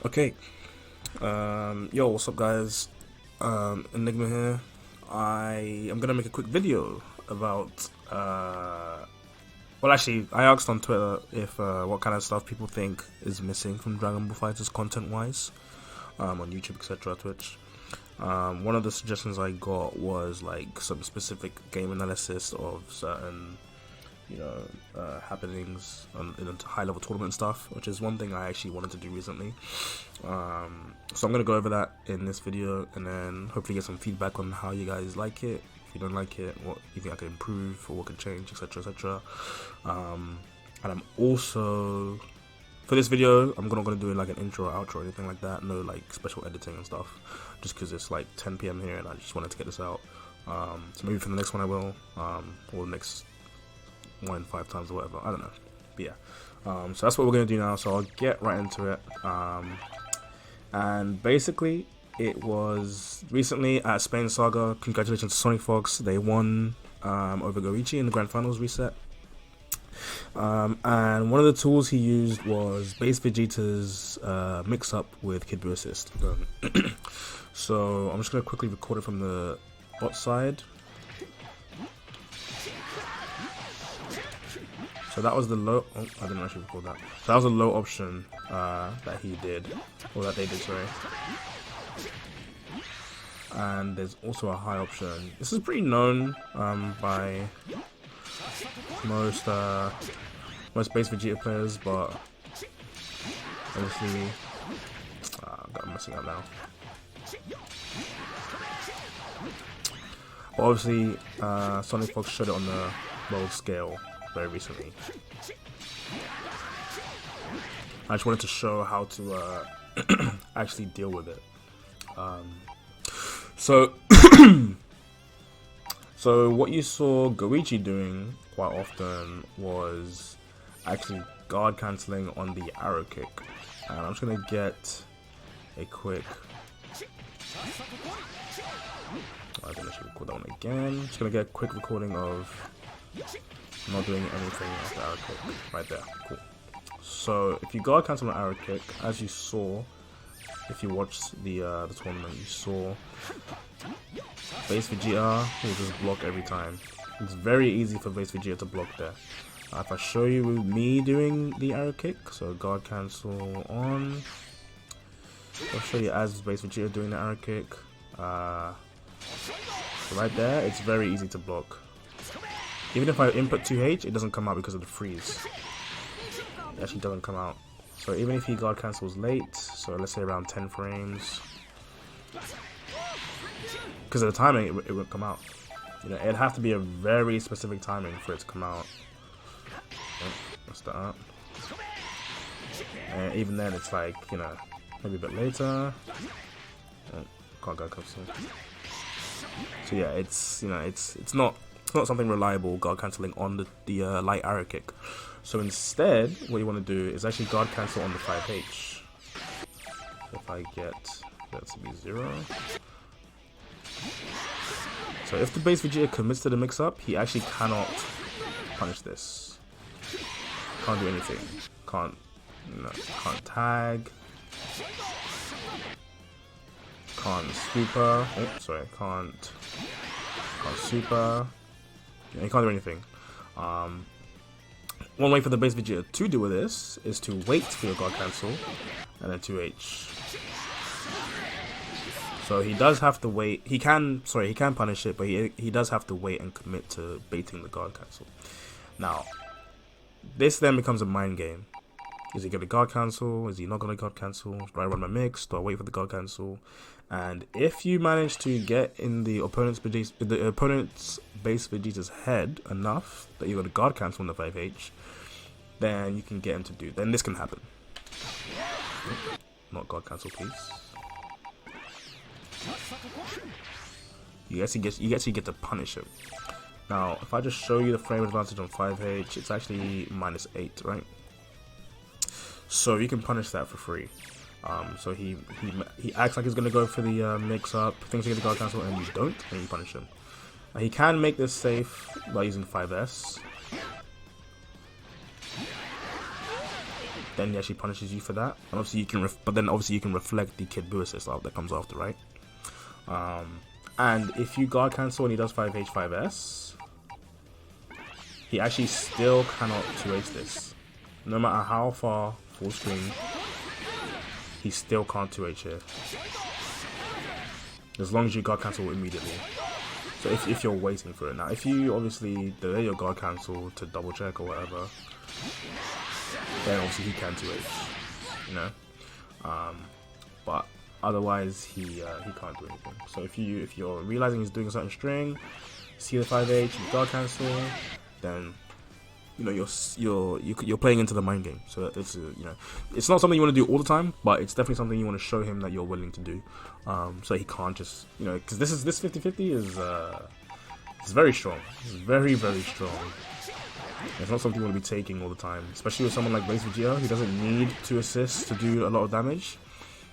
Okay, yo, what's up, guys? Enigma here. I am gonna make a quick video about. Well, actually, I asked on Twitter if what kind of stuff people think is missing from Dragon Ball FighterZ content-wise, on YouTube, etc., Twitch. One of the suggestions I got was like some specific game analysis of certain happenings in a high-level tournament stuff, which is one thing I actually wanted to do recently. So I'm gonna go over that in this video, and then hopefully get some feedback on how you guys like it. If you don't like it, what you think I can improve or what can change, etc., etc. And I'm also, for this video, I'm not gonna do like an intro or outro or anything like that. No like special editing and stuff, just because it's like 10 PM here, and I just wanted to get this out. So maybe for the next one I will, or the next 1 in 5 times or whatever, I don't know, but yeah. So that's what we're gonna do now, so I'll get right into it. And basically it was recently at Spain Saga. Congratulations to Sonic Fox, they won over Goichi in the grand finals reset. And one of the tools he used was Base Vegeta's mix up with Kid Buu Assist. So I'm just gonna quickly record it from the bot side. So that was the low. Oh, I didn't actually record that. So that was a low option that he did, or that they did, sorry. And there's also a high option. This is pretty known by most Base Vegeta players, but obviously, I'm messing up now. But obviously, Sonic Fox showed it on the world scale very recently. I just wanted to show how to actually deal with it. So so what you saw Goichi doing quite often was actually guard cancelling on the arrow kick. And I'm just gonna get a quick, I think I should record that one again. Just gonna get a quick recording of not doing anything with the arrow kick right there. Cool. So if you guard cancel an arrow kick, as you saw, if you watched the tournament, you saw Base Vegeta will just block every time. It's very easy for Base Vegeta to block there. If I show you me doing the arrow kick, so guard cancel on, I'll show you as Base Vegeta doing the arrow kick. So right there, it's very easy to block. Even if I input 2H, it doesn't come out because of the freeze. It actually doesn't come out. So even if he guard cancels late, so let's say around 10 frames, because of the timing, it won't come out. You know, it'd have to be a very specific timing for it to come out. Oh, that's that up. And even then, it's like, you know, maybe a bit later. Oh, can't guard cancel. So yeah, it's, you know, it's not something reliable, guard cancelling on the light arrow kick. So instead, what you want to do is actually guard cancel on the 5H. So if I get that to be 0. So if the Base Vegeta commits to the mix-up, he actually cannot punish this. Can't do anything. Can't tag. Can't super. Oh, sorry, can't super. Yeah, he can't do anything. One way for the Base Vegeta to deal with this is to wait for your guard cancel and then 2H. So he does have to wait. He can punish it, but he does have to wait and commit to baiting the guard cancel. Now, this then becomes a mind game. Is he going to guard cancel? Is he not going to guard cancel? Do I run my mix? Do I wait for the guard cancel? And if you manage to get in the opponent's Base Vegeta's head enough that you got a guard cancel on the 5H, then you can get him to do. Then this can happen. Not guard cancel, please. You actually get to punish him. Now, if I just show you the frame advantage on 5H, it's actually -8, right? So you can punish that for free. So he acts like he's gonna go for the mix-up, thinks he's gonna guard cancel, and you don't, and you punish him. He can make this safe by using 5S. then he actually punishes you for that. And obviously you can, but then obviously you can reflect the Kid Buu assist that comes after, right? And if you guard cancel and he does 5H 5S, he actually still cannot 2H this. No matter how far full screen, he still can't 2H here. As long as you guard cancel immediately. So if you're waiting for it. Now, if you obviously delay your guard cancel to double check or whatever, then obviously he can 2H, you know. But otherwise he can't do anything. So if you're realizing he's doing a certain string, see the 5H, you guard cancel, then you know you're playing into the mind game. So it's you know, it's not something you want to do all the time, but it's definitely something you want to show him that you're willing to do. So he can't just, you know, because this 50-50 is it's very strong. It's very, very strong. It's not something you want to be taking all the time, especially with someone like Base Vegeta who doesn't need 2 assists to do a lot of damage.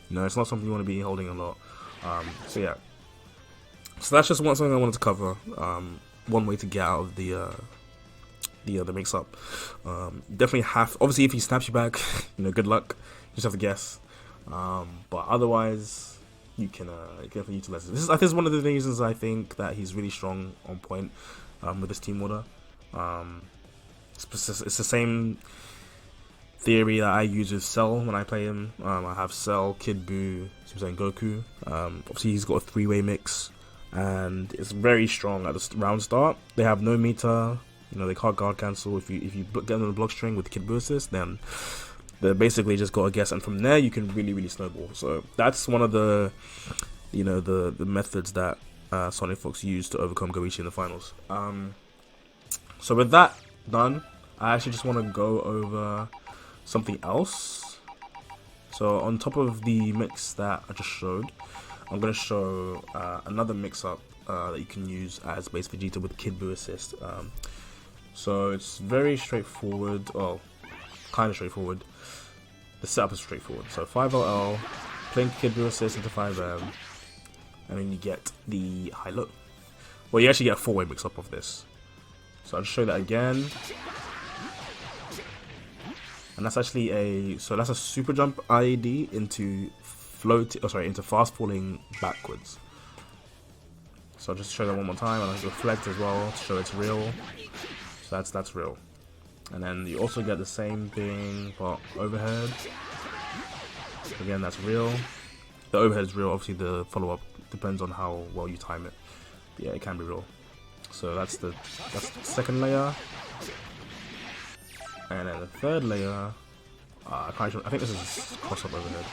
You know, it's not something you want to be holding a lot. So yeah. So that's just something I wanted to cover. One way to get out of the mix-up. Definitely obviously if he snaps you back, you know, good luck. You just have to guess. But otherwise, you can definitely utilize it. This is one of the reasons I think that he's really strong on point with his team order. It's the same theory that I use with Cell when I play him. I have Cell, Kid Buu, Super Saiyan Goku. Obviously he's got a 3-way mix, and it's very strong at the round start. They have no meter, you know, they can't guard cancel. If you get on the block string with Kid Buu assist, then they basically just got to guess, and from there you can really snowball. So that's one of the, you know, the methods that Sonic Fox used to overcome Goichi in the finals. So with that done, I actually just want to go over something else. So on top of the mix that I just showed, I'm going to show another mix-up that you can use as Base Vegeta with Kid Buu assist. So it's very straightforward, well, kind of straightforward. The setup is straightforward. So 5LL, playing Kid Buu assist into 5M, and then you get the high-low. Well, you actually get a 4-way mix-up of this. So I'll just show that again. And that's actually that's a super jump IED into into fast falling backwards. So I'll just show that one more time, and I'll reflect as well to show it's real. So that's real. And then you also get the same thing but overhead. Again, that's real. The overhead is real. Obviously the follow-up depends on how well you time it. But yeah, it can be real. So that's the second layer. And then the third layer, I think this is cross-up overhead.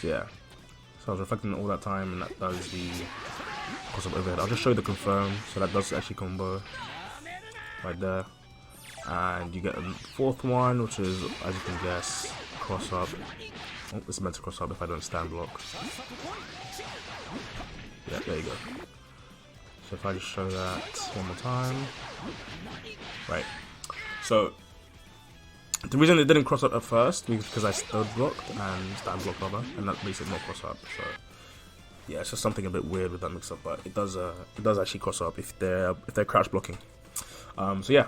So yeah, so I was reflecting all that time, and that does the cross-up overhead. I'll just show you the confirm, so that does actually combo right there. And you get a fourth one, which is, as you can guess, cross-up. Oh, it's meant to cross-up if I don't stand block. Yeah, there you go. So if I just show that one more time, right. So the reason it didn't cross up at first was because I stood blocked and stand blocked rubber, and that makes it not cross up. So yeah, it's just something a bit weird with that mix up, but it does actually cross up if they're crouch blocking. So yeah,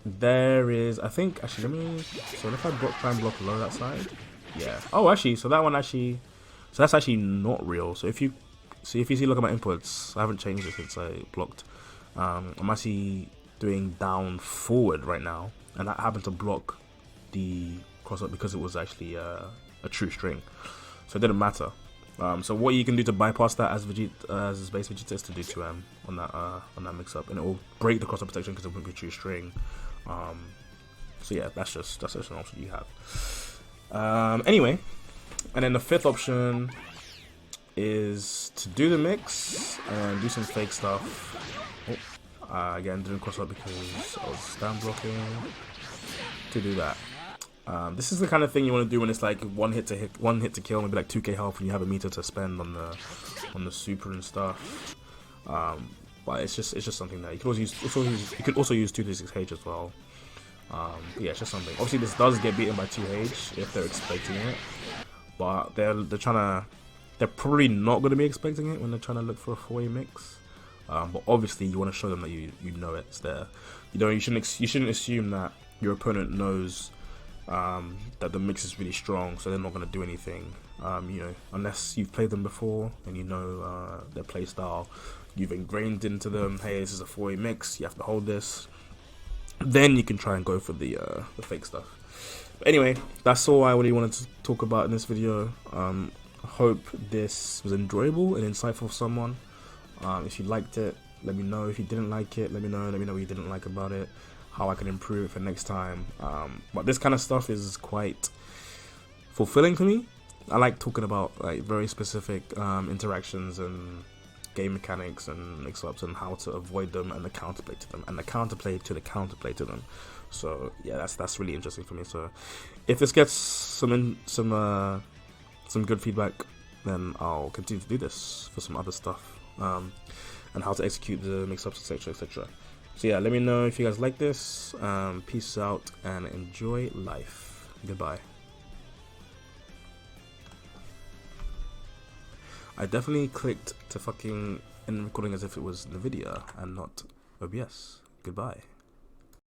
there is, I think, actually so if I try and block low that side, yeah. Oh, actually, so that's actually not real. So if you look at my inputs, I haven't changed it since I blocked. I'm actually doing down forward right now, and that happened to block the cross up because it was actually a true string, so it didn't matter. So what you can do to bypass that as Base Vegeta is to do 2M on that mix up, and it will break the cross up protection because it won't be a true string. So yeah, that's just an option you have. Anyway, and then the fifth option is to do the mix and do some fake stuff. Again, didn't cross up because I was stand blocking to do that. This is the kind of thing you want to do when it's like one hit to kill, maybe like 2k health, and you have a meter to spend on the super and stuff. But it's just something that you could also use 2d6H as well. Yeah, it's just something. Obviously, this does get beaten by 2H if they're expecting it, but they're probably not going to be expecting it when they're trying to look for a 4-way mix. But obviously, you want to show them that you know it's there. You shouldn't assume that your opponent knows that the mix is really strong, so they're not going to do anything, you know, unless you've played them before and you know their play style, you've ingrained into them, hey, this is a 4A mix, you have to hold this, then you can try and go for the fake stuff. But anyway, that's all I really wanted to talk about in this video. I hope this was enjoyable and insightful for someone. If you liked it, let me know. If you didn't like it, let me know what you didn't like about it, how I can improve it for next time. But this kind of stuff is quite fulfilling for me. I like talking about like very specific interactions and game mechanics and mix-ups and how to avoid them and the counterplay to them and the counterplay to them. So yeah, that's really interesting for me. So if this gets some good feedback, then I'll continue to do this for some other stuff, and how to execute the mix-ups, etc, etc. So yeah, let me know if you guys like this. Peace out and enjoy life. Goodbye. I definitely clicked to fucking end recording as if it was NVIDIA and not OBS. Goodbye.